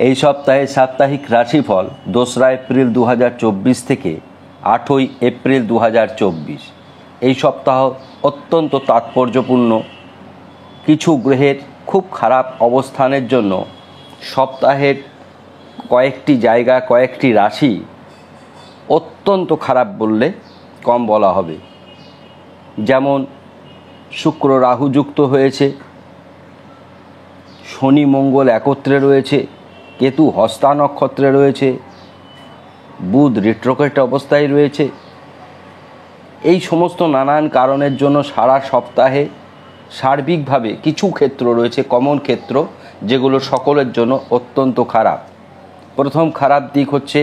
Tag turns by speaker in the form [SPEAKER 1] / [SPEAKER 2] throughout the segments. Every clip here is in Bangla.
[SPEAKER 1] এই সপ্তাহে সাপ্তাহিক রাশিফল 2রা এপ্রিল 2024 থেকে 8ই এপ্রিল 2024। এই সপ্তাহ অত্যন্ত তাৎপর্যপূর্ণ। কিছু গ্রহের খুব খারাপ অবস্থানের জন্য সপ্তাহের কয়েকটি জায়গা, কয়েকটি রাশি অত্যন্ত খারাপ বললে কম বলা হবে। যেমন শুক্র রাহু যুক্ত হয়েছে, শনি মঙ্গল একত্রে রয়েছে, কেতু হস্তা নক্ষত্রে রয়েছে, বুধ রিট্রোগ্রেড অবস্থায় রয়েছে। এই সমস্ত নানান কারণের জন্য সারা সপ্তাহে সার্বিকভাবে কিছু ক্ষেত্র রয়েছে, কমন ক্ষেত্র, যেগুলো সকলের জন্য অত্যন্ত খারাপ। প্রথম খারাপ দিক হচ্ছে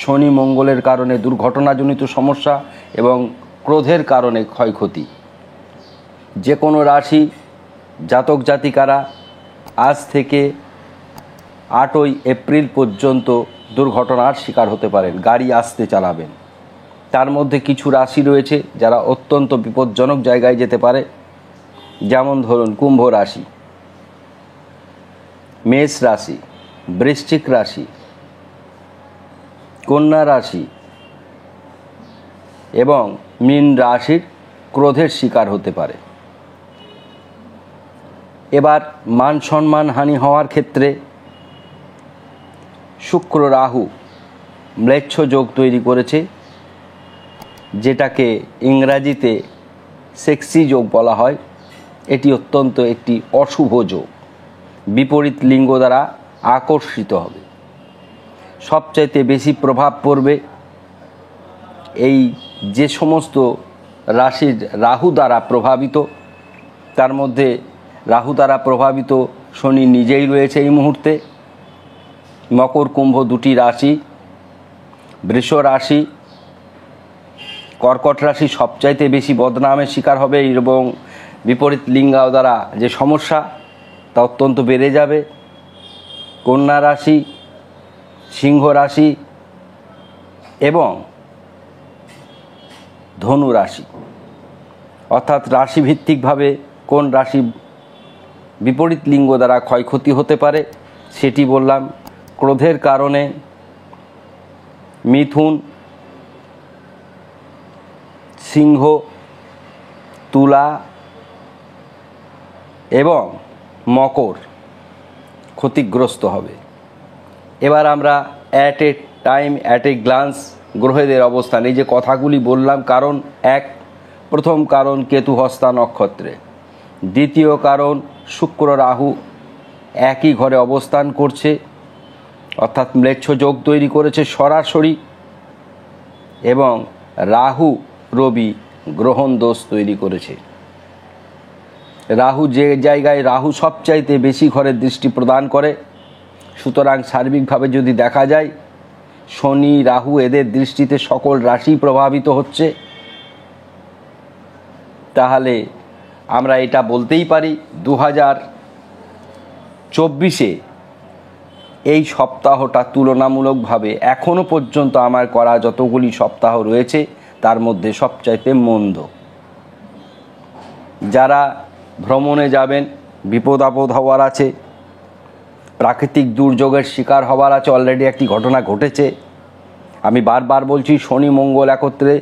[SPEAKER 1] শনি মঙ্গলের কারণে দুর্ঘটনাজনিত সমস্যা এবং ক্রোধের কারণে ক্ষয়ক্ষতি। যে কোনো রাশি জাতক জাতিকারা আজ থেকে 8ই এপ্রিল পর্যন্ত দুর্ঘটনার শিকার হতে পারেন। গাড়ি আস্তে চালাবেন। তার মধ্যে কিছু রাশি রয়েছে যারা অত্যন্ত বিপজ্জনক জায়গায় যেতে পারে। যেমন ধরুন কুম্ভ রাশি, মেষ রাশি, বৃশ্চিক রাশি, কন্যা রাশি এবং মীন রাশির ক্রোধের শিকার হতে পারে। এবার মান সম্মান হানি হওয়ার ক্ষেত্রে শুক্র রাহু ম্লেচ্ছ যোগ তৈরি করেছে, যেটাকে ইংরাজিতে সেক্সি যোগ বলা হয়। এটি অত্যন্ত একটি অশুভ যোগ, বিপরীত লিঙ্গ দ্বারা আকর্ষিত হবে। সবচাইতে বেশি প্রভাব পড়বে এই যে সমস্ত রাশির রাহু দ্বারা প্রভাবিত, তার মধ্যে রাহু দ্বারা প্রভাবিত শনি নিজেই রয়েছে এই মুহূর্তে। মকর কুম্ভ দুটি রাশি, বৃষ রাশি, কর্কট রাশি সবচাইতে বেশি বদনামের শিকার হবে এবং বিপরীত লিঙ্গ দ্বারা যে সমস্যা তা অত্যন্ত বেড়ে যাবে। কন্যা রাশি, সিংহ রাশি এবং ধনু রাশি, অর্থাৎ রাশিভিত্তিকভাবে কোন রাশি বিপরীত লিঙ্গ দ্বারা ক্ষয়ক্ষতি হতে পারে সেটি বললাম। ক্রোধের কারণে মিথুন, সিংহ, তুলা এবং মকর ক্ষতিগ্রস্ত হবে। এবার আমরা at a time, at a glance গ্রহেদের অবস্থান, এই যে কথাগুলি বললাম, কারণ প্রথম কারণ কেতু হস্তা নক্ষত্রে, দ্বিতীয় কারণ শুক্র রাহু একই ঘরে অবস্থান করছে, অর্থাৎ ম্লেচ্ছ যোগ তৈরি করেছে সরাসরি, এবং রাহু রবি গ্রহণ দোষ তৈরি করেছে। রাহু যে জায়গায়, রাহু সবচাইতে বেশি ঘরের দৃষ্টি প্রদান করে। সুতরাং সার্বিকভাবে যদি দেখা যায় শনি রাহু এদের দৃষ্টিতে সকল রাশি প্রভাবিত হচ্ছে, তাহলে আমরা এটা বলতেই পারি 2024-এ এই সপ্তাহটা তুলনামূলকভাবে এখনও পর্যন্ত আমার করা যতগুলি সপ্তাহ রয়েছে তার মধ্যে সবচাইতে মন্দ। যারা ভ্রমণে যাবেন, বিপদ আপদ হওয়ার আছে, প্রাকৃতিক দুর্যোগের শিকার হওয়ার আছে। অলরেডি একটি ঘটনা ঘটেছে। আমি বারবার বলছি, শনি মঙ্গল একত্রে,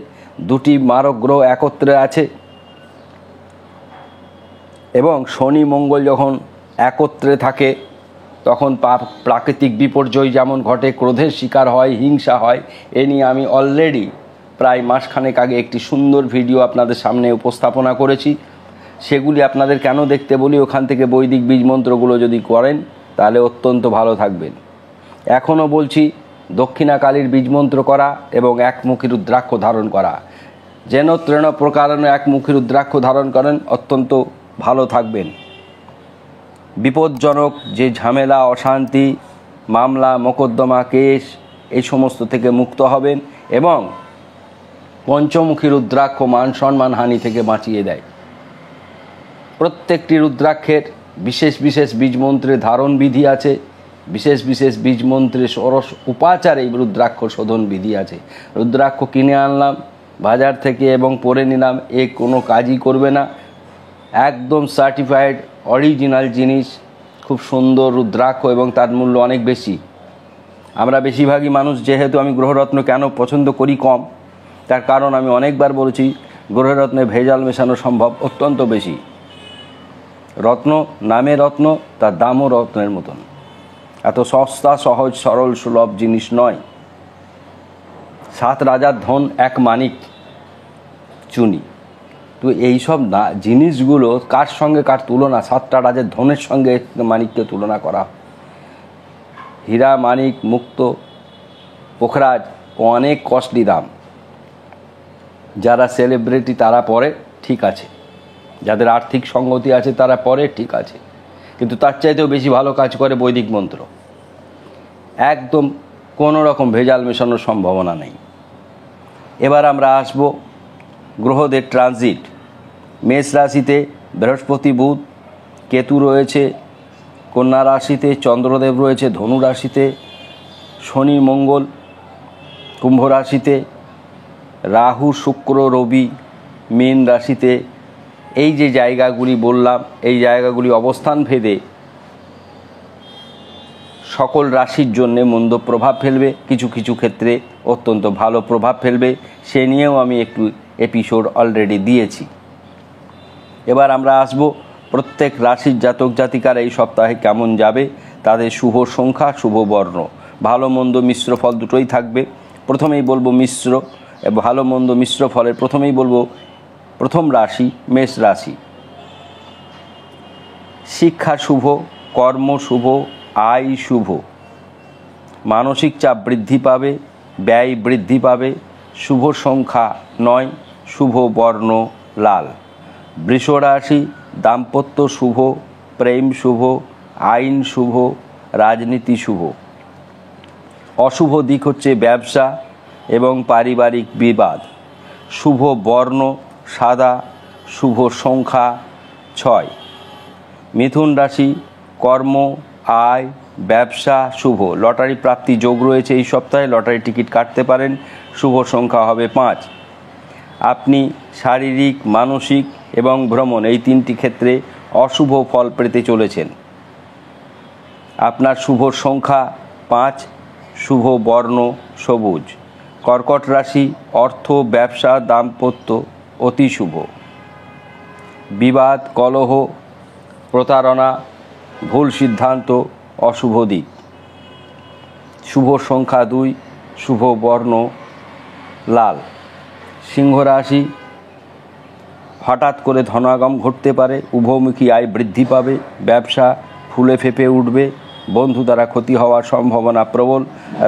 [SPEAKER 1] দুটি মারক গ্রহ একত্রে আছে, এবং শনি মঙ্গল যখন একত্রে থাকে তখন প্রাকৃতিক বিপর্যয় যেমন ঘটে, ক্রোধের শিকার হয়, হিংসা হয়। এ নিয়ে আমি অলরেডি প্রায় মাসখানেক আগে একটি সুন্দর ভিডিও আপনাদের সামনে উপস্থাপনা করেছি। সেগুলি আপনাদের কেন দেখতে বলি, ওখান থেকে বৈদিক বীজ মন্ত্রগুলো যদি করেন তাহলে অত্যন্ত ভালো থাকবেন। এখনও বলছি, দক্ষিণাকালীর বীজমন্ত্র করা এবং একমুখী রুদ্রাক্ষ ধারণ করা, যেন ত্রেণ প্রকারণ একমুখী রুদ্রাক্ষ ধারণ করেন, অত্যন্ত ভালো থাকবেন। বিপজ্জনক যে ঝামেলা, অশান্তি, মামলা মোকদ্দমা, কেস, এই সমস্ত থেকে মুক্ত হবেন, এবং পঞ্চমুখী রুদ্রাক্ষ মান সম্মান হানি থেকে বাঁচিয়ে দেয়। প্রত্যেকটি রুদ্রাক্ষের বিশেষ বিশেষ বীজমন্ত্রের ধারণ বিধি আছে, বিশেষ বিশেষ বীজমন্ত্রের ষোড়শ উপাচারে এই রুদ্রাক্ষ শোধন বিধি আছে। রুদ্রাক্ষ কিনে আনলাম বাজার থেকে এবং পরে নিলাম, এ কোনো কাজই করবে না। একদম সার্টিফাইড অরিজিনাল জিনিস, খুব সুন্দর রুদ্রাক্ষ, এবং তার মূল্য অনেক বেশি। আমরা বেশিরভাগই মানুষ যেহেতু আমি গ্রহরত্ন কেন পছন্দ করি কম, তার কারণ আমি অনেকবার বলেছি, গ্রহরত্নে ভেজাল মেশানো সম্ভব অত্যন্ত বেশি। রত্ন নামে রত্ন, তার দামও রত্নের মতন। এত সস্তা সহজ সরল সুলভ জিনিস নয়। 7 রাজার ধন 1 মানিক চুনি। তো এইসব না জিনিসগুলো কার সঙ্গে কার তুলনা? 7টা রাজার ধনের সঙ্গে মানিককে তুলনা করা। হীরা, মানিক, মুক্ত, পোখরাজ অনেক কস্টলি দাম। যারা সেলিব্রিটি তারা পরে ঠিক আছে, যাদের আর্থিক সঙ্গতি আছে তারা পরে ঠিক আছে, কিন্তু তার চাইতেও বেশি ভালো কাজ করে বৈদিক মন্ত্র। একদম কোনো রকম ভেজাল মেশানোর সম্ভাবনা নেই। এবার আমরা আসব গ্রহদের ট্রানজিট। মেষ রাশিতে বৃহস্পতি, বুধ, কেতু রয়েছে। কন্যা রাশিতে চন্দ্রদেব রয়েছে। ধনু রাশিতে শনি, মঙ্গল। কুম্ভ রাশিতে রাহু, শুক্র, রবি। মীন রাশিতে। এই যে জায়গাগুলি বললাম, এই জায়গাগুলি অবস্থান ভেদে সকল রাশির জন্যে মন্দ প্রভাব ফেলবে, কিছু কিছু ক্ষেত্রে অত্যন্ত ভালো প্রভাব ফেলবে। সে নিয়েও আমি একটু এপিসোড অলরেডি দিয়েছি। এবার আমরা আসব প্রত্যেক রাশির জাতক জাতিকার এই সপ্তাহে কেমন যাবে, তাদের শুভ সংখ্যা, শুভ বর্ণ, ভালো মন্দ মিশ্র ফল দুটোই থাকবে। প্রথমেই বলবো মিশ্র, ভালো মন্দ মিশ্র ফলের প্রথমেই বলবো প্রথম রাশি মেষ রাশি। শিক্ষা শুভ, কর্ম শুভ, আয় শুভ। মানসিক চাপ বৃদ্ধি পাবে, ব্যয় বৃদ্ধি পাবে। শুভ সংখ্যা 9, শুভ বর্ণ লাল। বৃষ রাশি দাম্পত্য শুভ, প্রেম শুভ, আইন শুভ, রাজনীতি শুভ। অশুভ দিক হচ্ছে ব্যবসা এবং পারিবারিক বিবাদ। শুভ বর্ণ সাদা, শুভ সংখ্যা 6। মিথুন রাশি কর্ম, আয়, ব্যবসা শুভ। লটারি প্রাপ্তি যোগ রয়েছে এই সপ্তাহে, লটারি টিকিট কাটতে পারেন। শুভ সংখ্যা হবে 5। আপনি শারীরিক, মানসিক এবং ভ্রমণ এই 3টি ক্ষেত্রে অশুভ ফল পেতে চলেছেন। আপনার শুভ সংখ্যা 5, শুভ বর্ণ সবুজ। কর্কট রাশি অর্থ, ব্যবসা, দাম্পত্য অতি শুভ। বিবাদ, কলহ, প্রতারণা, ভুল সিদ্ধান্ত অশুভ দিক। শুভ সংখ্যা 2, শুভ বর্ণ লাল। সিংহ রাশি হঠাৎ করে ধনাগম ঘটতে পারে, উভয়মুখী আয় বৃদ্ধি পাবে, ব্যবসা ফুলে ফেঁপে উঠবে, বন্ধু দ্বারা ক্ষতি হওয়ার সম্ভাবনা প্রবল।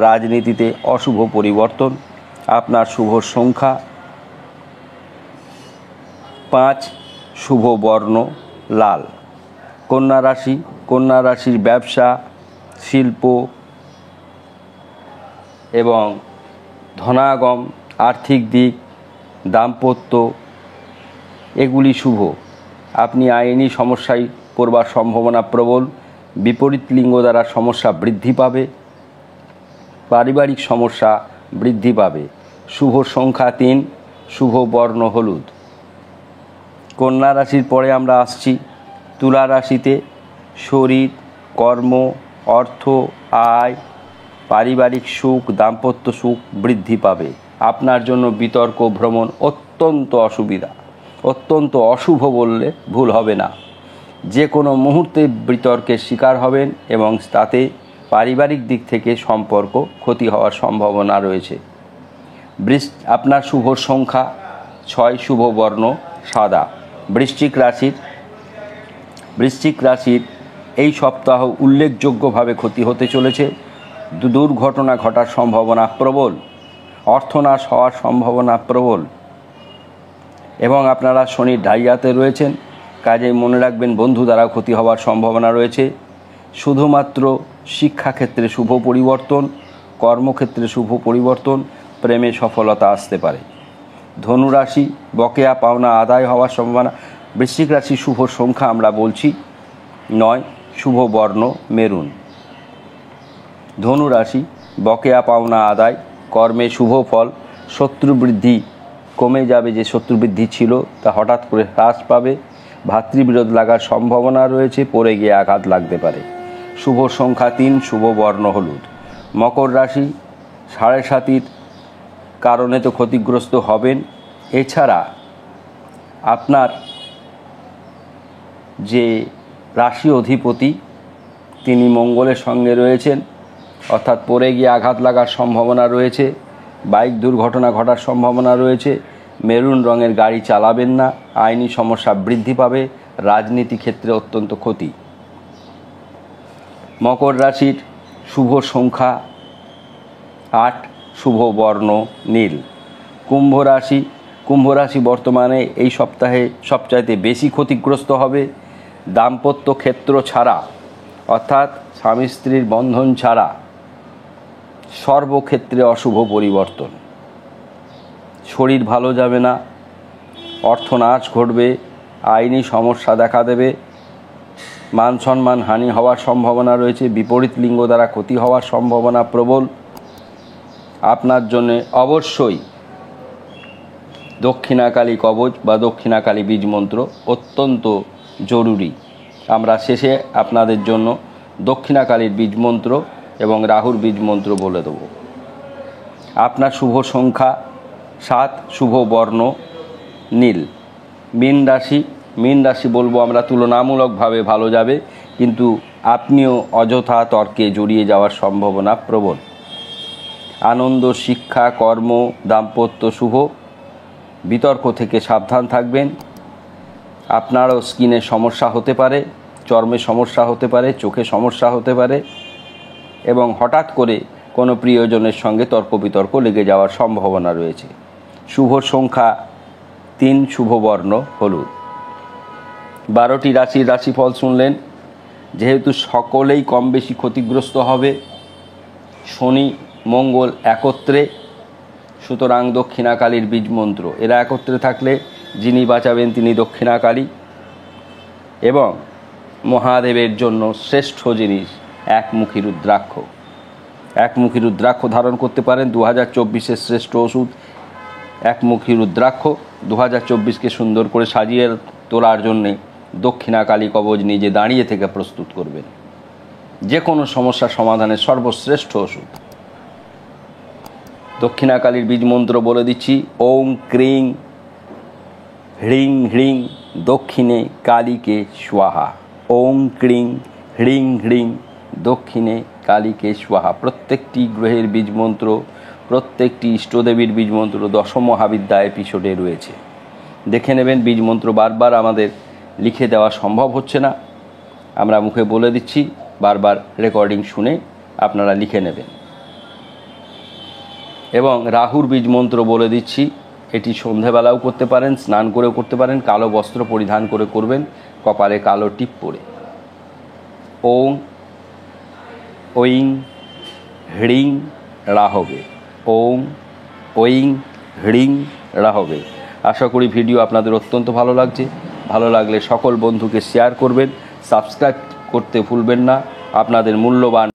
[SPEAKER 1] রাজনীতিতে অশুভ পরিবর্তন। আপনার শুভ সংখ্যা 5, শুভ বর্ণ লাল। কন্যা রাশি, কন্যা রাশির ব্যবসা, শিল্প এবং ধনাগম, আর্থিক দিক, দাম্পত্য এগুলি শুভ। আপনি আইনি সমস্যায় পড়বার সম্ভাবনা প্রবল। বিপরীত লিঙ্গ দ্বারা সমস্যা বৃদ্ধি পাবে, পারিবারিক সমস্যা বৃদ্ধি পাবে। শুভ সংখ্যা 3, শুভ বর্ণ হলুদ। কন্যা রাশির পরে আমরা আসছি তুলা রাশিতে। শরীর, কর্ম, অর্থ, আয়, পারিবারিক সুখ, দাম্পত্য সুখ বৃদ্ধি পাবে। আপনার জন্য বিতর্ক, ভ্রমণ অত্যন্ত অসুবিধা, অত্যন্ত অশুভ বললে ভুল হবে না। যে কোনো মুহূর্তে বিতর্কের শিকার হবেন এবং তাতে পারিবারিক দিক থেকে সম্পর্ক ক্ষতি হওয়ার সম্ভাবনা রয়েছে। আপনার শুভ সংখ্যা 6, শুভ বর্ণ সাদা। বৃশ্চিক রাশির এই সপ্তাহ উল্লেখযোগ্যভাবে ক্ষতি হতে চলেছে। দুর্ঘটনা ঘটার সম্ভাবনা প্রবল, অর্থনাশ হওয়ার সম্ভাবনা প্রবল এবং আপনারা শনির ঢাইয়াতে রয়েছেন, কাজেই মনে রাখবেন বন্ধু দ্বারা ক্ষতি হওয়ার সম্ভাবনা রয়েছে। শুধুমাত্র শিক্ষাক্ষেত্রে শুভ পরিবর্তন, কর্মক্ষেত্রে শুভ পরিবর্তন, প্রেমে সফলতা আসতে পারে। ধনু রাশি বকেয়া পাওনা আদায় হওয়ার সম্ভাবনা। বৃশ্চিক রাশি শুভ সংখ্যা আমরা বলছি 9, শুভ বর্ণ মেরুন। ধনু রাশি বকেয়া পাওনা আদায়, কর্মে শুভ ফল, শত্রু বৃদ্ধি কমে যাবে। যে শত্রু বৃদ্ধি ছিল তা হঠাৎ করে হ্রাস পাবে। ভাতৃবিরোধ লাগার সম্ভাবনা রয়েছে, পড়ে গিয়ে আঘাত লাগতে পারে। শুভ সংখ্যা 3, শুভ বর্ণ হলুদ। মকর রাশি 7.5 কারণে তো ক্ষতিগ্রস্ত হবেন। এছাড়া আপনার যে রাশি অধিপতি তিনি মঙ্গলের সঙ্গে রয়েছেন, অর্থাৎ পড়ে গিয়ে আঘাত লাগার সম্ভাবনা রয়েছে, বাইক দুর্ঘটনা ঘটার সম্ভাবনা রয়েছে। মেরুন রঙের গাড়ি চালাবেন না, আইনি সমস্যা বৃদ্ধি পাবে, রাজনীতি ক্ষেত্রে অত্যন্ত ক্ষতি। মকর রাশির শুভ সংখ্যা 8, শুভ বর্ণ নীল। কুম্ভ রাশি বর্তমানে এই সপ্তাহে সবচাইতে বেশি ক্ষতিগ্রস্ত হবে। দাম্পত্য ক্ষেত্র ছাড়া, অর্থাৎ স্বামী স্ত্রীর বন্ধন ছাড়া সর্বক্ষেত্রে অশুভ পরিবর্তন। শরীর ভালো যাবে না, অর্থনাশ ঘটবে, আইনি সমস্যা দেখা দেবে, মান সম্মান হানি হওয়ার সম্ভাবনা রয়েছে, বিপরীত লিঙ্গ দ্বারা ক্ষতি হওয়ার সম্ভাবনা প্রবল। আপনার জন্য অবশ্যই দক্ষিণাকালী কবচ বা দক্ষিণাকালী বীজ মন্ত্র অত্যন্ত জরুরি। আমরা শেষে আপনাদের জন্য দক্ষিণাকালীর বীজ মন্ত্র এবং রাহুর বীজ মন্ত্র বলে দেব। আপনার শুভ সংখ্যা 7, শুভ বর্ণ নীল। মীন রাশি বলবো আমরা তুলনামূলকভাবে ভালো যাবে, কিন্তু আপনিও অযথা তর্কে জড়িয়ে যাওয়ার সম্ভাবনা প্রবল। আনন্দ, শিক্ষা, কর্ম, দাম্পত্য শুভ। বিতর্ক থেকে সাবধান থাকবেন। আপনারও স্কিনের সমস্যা হতে পারে, চর্মের সমস্যা হতে পারে, চোখে সমস্যা হতে পারে এবং হঠাৎ করে কোনো প্রিয়জনের সঙ্গে তর্ক বিতর্ক লেগে যাওয়ার সম্ভাবনা রয়েছে। শুভ সংখ্যা 3, শুভ বর্ণ হলুদ। 12টি রাশির রাশিফল শুনলেন। যেহেতু সকলেই কম বেশি ক্ষতিগ্রস্ত হবে, শনি মঙ্গল একত্রে, সুতরাং দক্ষিণাকালীর বীজ মন্ত্র। এরা একত্রে থাকলে যিনি বাঁচাবেন তিনি দক্ষিণাকালী। এবং মহাদেবের জন্য শ্রেষ্ঠ জিনিস একমুখী রুদ্রাক্ষ। একমুখী রুদ্রাক্ষ ধারণ করতে পারেন। 2024-এর শ্রেষ্ঠ ওষুধ একমুখী রুদ্রাক্ষ। 2024-কে সুন্দর করে সাজিয়ে তোলার জন্যে দক্ষিণাকালী কবচ নিজে দাঁড়িয়ে থেকে প্রস্তুত করবেন। যে কোনো সমস্যা সমাধানের সর্বশ্রেষ্ঠ ওষুধ। দক্ষিণাকালীর বীজ মন্ত্র বলে দিচ্ছি। ওং ক্রিং হ্রিং হ্রিং দক্ষিণে কালীকে স্বাহা। ওং ক্রিং হ্রিং হ্রিং দক্ষিণে কালীকে স্বাহা। প্রত্যেকটি গ্রহের বীজ মন্ত্র, প্রত্যেকটি ইষ্টদেবীর বীজ মন্ত্র দশম মহাবিদ্যা এপিসোডে রয়েছে, দেখে নেবেন। বীজ মন্ত্র বারবার আমাদের লিখে দেওয়া সম্ভব হচ্ছে না, আমরা মুখে বলে দিচ্ছি, বারবার রেকর্ডিং শুনে আপনারা লিখে নেবেন। এবং রাহুর বীজ মন্ত্র বলে দিচ্ছি। এটি সন্ধেবেলাও করতে পারেন, স্নান করেও করতে পারেন, কালো বস্ত্র পরিধান করে করবেন, কপালে কালো টিপ পরে। ওং ঐং হ্রিং রাহবে। ওং ঐং হ্রিং রাহবে। আশা করি ভিডিও আপনাদের অত্যন্ত ভালো লাগছে। ভালো লাগলে সকল বন্ধুকে শেয়ার করবেন, সাবস্ক্রাইব করতে ভুলবেন না। আপনাদের মূল্যবান